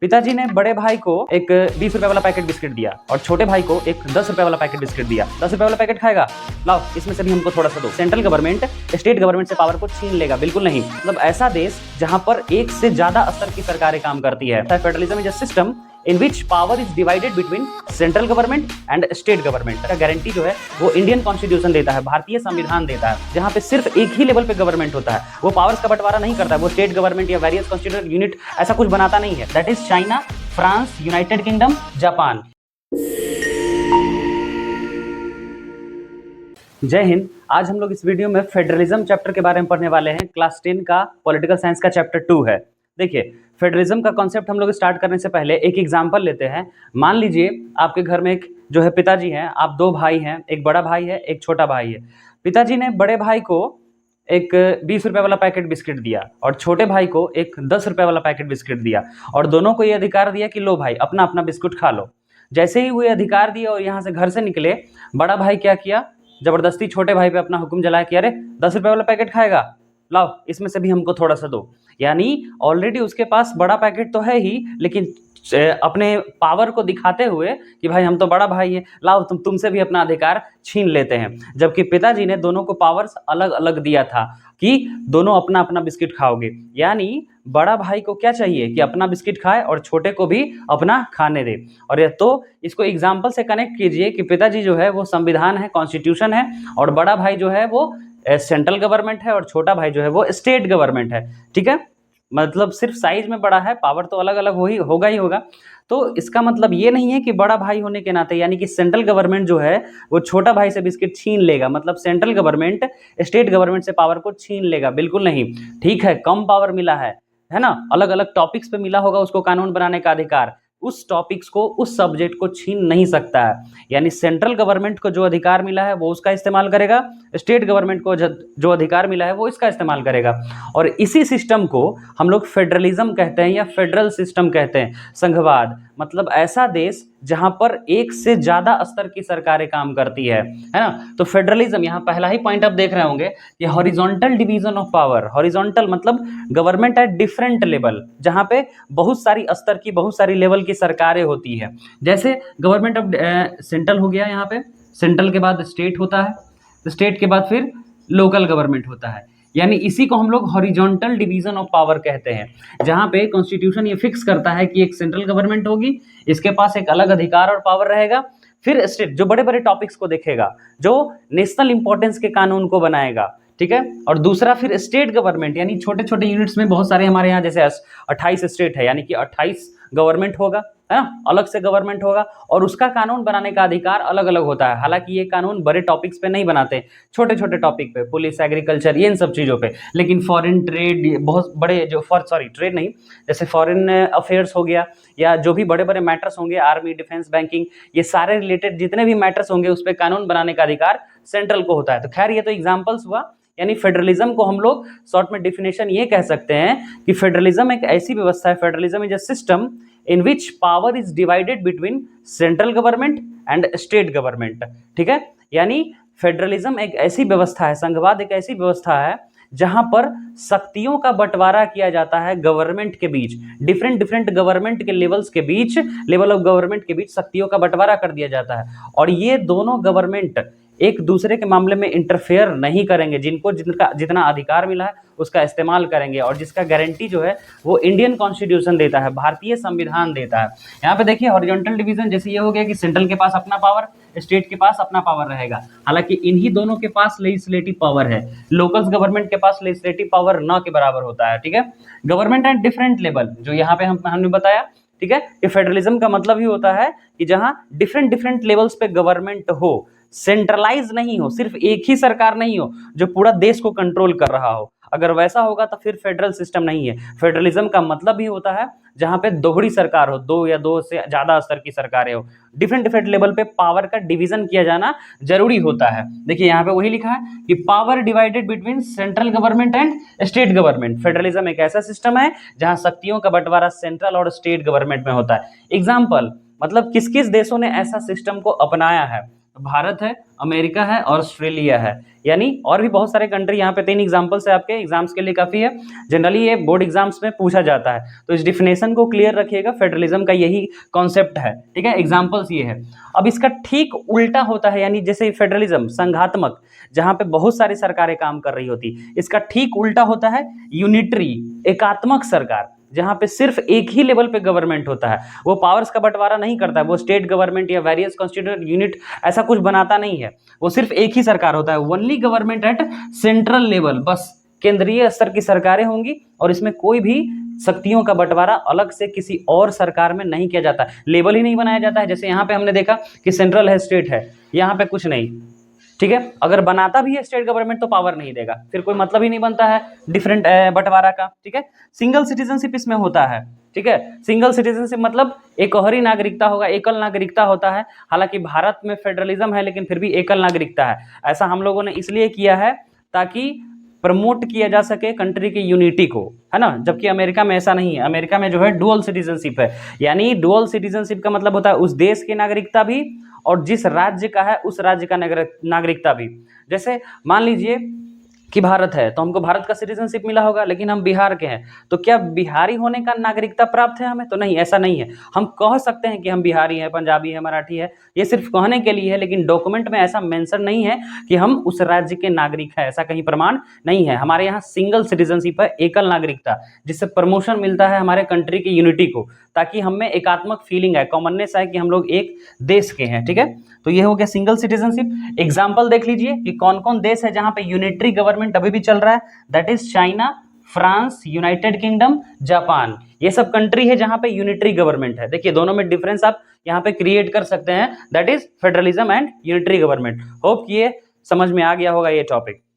पिताजी ने बड़े भाई को एक 20 रुपए वाला पैकेट बिस्किट दिया और छोटे भाई को एक 10 रुपए वाला पैकेट बिस्किट दिया। 10 रुपए वाला पैकेट खाएगा, लाओ इसमें से भी हमको थोड़ा सा दो। सेंट्रल गवर्नमेंट स्टेट गवर्नमेंट से पावर को छीन लेगा? बिल्कुल नहीं। मतलब ऐसा देश जहां पर एक से ज्यादा स्तर की सरकारें काम करती है। Federalism is a system in which power is divided between central government and state government का गारंटी जो है वो इंडियन कॉन्स्टिट्यूशन देता है, भारतीय संविधान देता है, जहां पे सिर्फ एक ही लेवल पे गवर्नमेंट होता है। वो पावर्स का बंटवारा नहीं करता है, वो स्टेट गवर्नमेंट या वेरियस कॉन्स्टिट्यूटेड यूनिट ऐसा कुछ बनाता नहीं है। That is China, France, United kingdom, Japan. जय हिंद। आज हम लोग इस वीडियो में फेडरलिज्म चैप्टर के बारे में पढ़ने वाले हैं। क्लास 10 का पॉलिटिकल साइंस का चैप्टर 2 है। देखिए, फेडरलिज्म का कॉन्सेप्ट हम लोग स्टार्ट करने से पहले एक एग्जांपल लेते हैं। मान लीजिए आपके घर में एक जो है पिताजी हैं, आप दो भाई हैं, एक बड़ा भाई है, एक छोटा भाई है। पिताजी ने बड़े भाई को एक 20 रुपए वाला पैकेट बिस्किट दिया और छोटे भाई को एक 10 रुपए वाला पैकेट बिस्किट दिया और दोनों को ये अधिकार दिया कि लो भाई अपना अपना बिस्कुट खा लो। जैसे ही वो अधिकार दिया और यहाँ से घर से निकले, बड़ा भाई क्या किया, जबरदस्ती छोटे भाई पे अपना हुक्म जलाया कि अरे 10 रुपए वाला पैकेट खाएगा, लाओ इसमें से भी हमको थोड़ा सा दो। यानी ऑलरेडी उसके पास बड़ा पैकेट तो है ही, लेकिन अपने पावर को दिखाते हुए कि भाई हम तो बड़ा भाई हैं, लाओ तुमसे भी अपना अधिकार छीन लेते हैं। जबकि पिताजी ने दोनों को पावर्स अलग अलग दिया था कि दोनों अपना अपना बिस्किट खाओगे। यानी बड़ा भाई को क्या चाहिए कि अपना बिस्किट खाए और छोटे को भी अपना खाने दे। और ये तो इसको एग्जाम्पल से कनेक्ट कीजिए कि पिताजी जो है वो संविधान है, कॉन्स्टिट्यूशन है, और बड़ा भाई जो है वो सेंट्रल गवर्नमेंट है और छोटा भाई जो है वो स्टेट गवर्नमेंट है। ठीक है, मतलब सिर्फ साइज में बड़ा है, पावर तो अलग अलग होगा ही होगा। तो इसका मतलब ये नहीं है कि बड़ा भाई होने के नाते यानी कि सेंट्रल गवर्नमेंट जो है वो छोटा भाई से बिस्किट छीन लेगा, मतलब सेंट्रल गवर्नमेंट स्टेट गवर्नमेंट से पावर को छीन लेगा। बिल्कुल नहीं। ठीक है, कम पावर मिला है ना, अलग अलग टॉपिक्स पे मिला होगा उसको कानून बनाने का अधिकार, उस टॉपिक्स को, उस सब्जेक्ट को छीन नहीं सकता है। यानी सेंट्रल गवर्नमेंट को जो अधिकार मिला है वो उसका इस्तेमाल करेगा, स्टेट गवर्नमेंट को जो अधिकार मिला है वो इसका इस्तेमाल करेगा। और इसी सिस्टम को हम लोग फेडरलिज्म कहते हैं या फेडरल सिस्टम कहते हैं, संघवाद। मतलब ऐसा देश जहां पर एक से ज्यादा स्तर की सरकारें काम करती है ना। तो फेडरलिज्म, यहाँ पहला ही पॉइंट आप देख रहे होंगे, ये horizontal division of power. Horizontal मतलब गवर्नमेंट एट डिफरेंट लेवल, जहां पे बहुत सारी स्तर की, बहुत सारी लेवल की सरकारें होती है। जैसे गवर्नमेंट ऑफ सेंट्रल हो गया, यहाँ पे सेंट्रल के बाद स्टेट होता है, स्टेट के बाद फिर लोकल गवर्नमेंट होता है। यानी इसी को हम लोग हॉरिजॉन्टल डिवीजन ऑफ पावर कहते हैं, जहां पे कॉन्स्टिट्यूशन ये फिक्स करता है कि एक सेंट्रल गवर्नमेंट होगी, इसके पास एक अलग अधिकार और पावर रहेगा। फिर स्टेट जो बड़े बड़े टॉपिक्स को देखेगा, जो नेशनल इंपॉर्टेंस के कानून को बनाएगा। ठीक है, और दूसरा फिर स्टेट गवर्नमेंट, यानी छोटे छोटे यूनिट्स में बहुत सारे हमारे यहाँ जैसे 28 स्टेट है, यानी कि 28 गवर्नमेंट होगा, है ना, अलग से गवर्नमेंट होगा और उसका कानून बनाने का अधिकार अलग अलग होता है। हालांकि ये कानून बड़े टॉपिक्स पे नहीं बनाते, छोटे छोटे टॉपिक पे, पुलिस, एग्रीकल्चर, ये इन सब चीज़ों पे। लेकिन फॉरेन ट्रेड, बहुत बड़े जो ट्रेड नहीं, जैसे फॉरेन अफेयर्स हो गया या जो भी बड़े बड़े मैटर्स होंगे, आर्मी, डिफेंस, बैंकिंग, ये सारे रिलेटेड जितने भी मैटर्स होंगे उस पर कानून बनाने का अधिकार सेंट्रल को होता है। तो खैर ये तो एग्जाम्पल्स हुआ। यानी फेडरलिज्म को हम लोग शॉर्ट में डिफिनेशन ये कह सकते हैं कि फेडरलिज्म एक ऐसी व्यवस्था है, federalism is a system in which power is divided between central government and state government। ठीक है, यानी फेडरलिज्म एक ऐसी व्यवस्था है, संघवाद एक ऐसी व्यवस्था है जहां पर शक्तियों का बंटवारा किया जाता है गवर्नमेंट के बीच, डिफरेंट गवर्नमेंट के लेवल्स के बीच, लेवल ऑफ गवर्नमेंट के बीच शक्तियों का बंटवारा कर दिया जाता है। और ये दोनों गवर्नमेंट एक दूसरे के मामले में इंटरफेयर नहीं करेंगे, जिनको जितना अधिकार मिला है उसका इस्तेमाल करेंगे, और जिसका गारंटी जो है वो इंडियन कॉन्स्टिट्यूशन देता है, भारतीय संविधान देता है। यहाँ पे देखिए हॉरिजॉन्टल डिवीजन, जैसे ये हो गया कि सेंट्रल के पास अपना पावर, स्टेट के पास अपना पावर रहेगा। हालांकि इन्हीं दोनों के पास लेजिस्लेटिव पावर है, लोकल गवर्नमेंट के पास लेजिस्लेटिव पावर न के बराबर होता है। ठीक है, गवर्नमेंट एट डिफरेंट लेवल, जो यहाँ पे हमने बताया। ठीक है, कि फेडरलिज्म का मतलब ही होता है कि जहां डिफरेंट लेवल्स पे गवर्नमेंट हो, सेंट्रलाइज नहीं हो, सिर्फ एक ही सरकार नहीं हो जो पूरा देश को कंट्रोल कर रहा हो। अगर वैसा होगा तो फिर फेडरल सिस्टम नहीं है। फेडरलिज्म का मतलब भी होता है जहां पे दोहरी सरकार हो, दो या दो से ज्यादा स्तर की सरकारें हो, डिफरेंट लेवल पे पावर का डिवीजन किया जाना जरूरी होता है। देखिए यहाँ पे वही लिखा है कि power divided between central government and state government. Federalism एक ऐसा सिस्टम है जहां शक्तियों का बंटवारा सेंट्रल और स्टेट गवर्नमेंट में होता है। एग्जाम्पल, मतलब किस किस देशों ने ऐसा सिस्टम को अपनाया है, भारत है, अमेरिका है और ऑस्ट्रेलिया है। यानी और भी बहुत सारे कंट्री, यहाँ पे 3 एग्जांपल्स है, आपके एग्जाम्स के लिए काफी है। जनरली ये बोर्ड एग्जाम्स में पूछा जाता है, तो इस डिफिनेशन को क्लियर रखिएगा। फेडरलिज्म का यही कॉन्सेप्ट है, ठीक है। एग्जाम्पल्स ये है। अब इसका ठीक उल्टा होता है, यानी जैसे फेडरलिज्म संघात्मक, जहां पे बहुत सारी सरकारें काम कर रही होती, इसका ठीक उल्टा होता है यूनिटरी, एकात्मक सरकार, जहां पे सिर्फ एक ही लेवल पे गवर्नमेंट होता है। वो पावर्स का बंटवारा नहीं करता है, वो स्टेट गवर्नमेंट या वेरियस कॉन्स्टिट्यूएंट यूनिट ऐसा कुछ बनाता नहीं है। वो सिर्फ एक ही सरकार होता है, only government at central level, बस केंद्रीय स्तर की सरकारें होंगी और इसमें कोई भी शक्तियों का बंटवारा अलग से किसी और सरकार में नहीं किया जाता, लेवल ही नहीं बनाया जाता है। जैसे यहाँ पे हमने देखा कि सेंट्रल है, स्टेट है, यहाँ पे कुछ नहीं, ठीक है। अगर बनाता भी है स्टेट गवर्नमेंट तो पावर नहीं देगा, फिर कोई मतलब ही नहीं बनता है डिफरेंट बंटवारा का, ठीक है। सिंगल सिटीजनशिप इसमें होता है, ठीक है। सिंगल सिटीजनशिप मतलब एक ही नागरिकता होगा, एकल नागरिकता होता है। हालांकि भारत में फेडरलिज्म है लेकिन फिर भी एकल नागरिकता है। ऐसा हम लोगों ने इसलिए किया है ताकि प्रमोट किया जा सके कंट्री की यूनिटी को, है ना। जबकि अमेरिका में ऐसा नहीं है, अमेरिका में जो है डुअल सिटीजनशिप है। यानी डुअल सिटीजनशिप का मतलब होता है उस देश की नागरिकता भी और जिस राज्य का है उस राज्य का नागरिकता भी। जैसे मान लीजिए कि भारत है तो हमको भारत का सिटीजनशिप मिला होगा, लेकिन हम बिहार के हैं तो क्या बिहारी होने का नागरिकता प्राप्त है हमें? तो नहीं, ऐसा नहीं है। हम कह सकते हैं कि हम बिहारी हैं, पंजाबी है, मराठी है, ये सिर्फ कहने के लिए है, लेकिन डॉक्यूमेंट में ऐसा मेंशन नहीं है कि हम उस राज्य के नागरिक हैं, ऐसा कहीं प्रमाण नहीं है। हमारे यहाँ सिंगल सिटीजनशिप है, एकल नागरिकता, जिससे प्रमोशन मिलता है हमारे कंट्री की यूनिटी को, ताकि हम में एकात्मक फीलिंग है, कॉमननेस है कि हम लोग एक देश के हैं, ठीक है। तो ये हो गया सिंगल सिटीजनशिप। एग्जाम्पल देख लीजिए कि कौन कौन देश है जहां पे यूनिटरी गवर्नमेंट अभी भी चल रहा है। That is China, France, United kingdom, Japan. ये सब कंट्री है जहां पे यूनिटरी गवर्नमेंट है। देखिए दोनों में डिफरेंस आप यहाँ पे क्रिएट कर सकते हैं, that is federalism and unitary government. Hope ये समझ में आ गया होगा ये टॉपिक।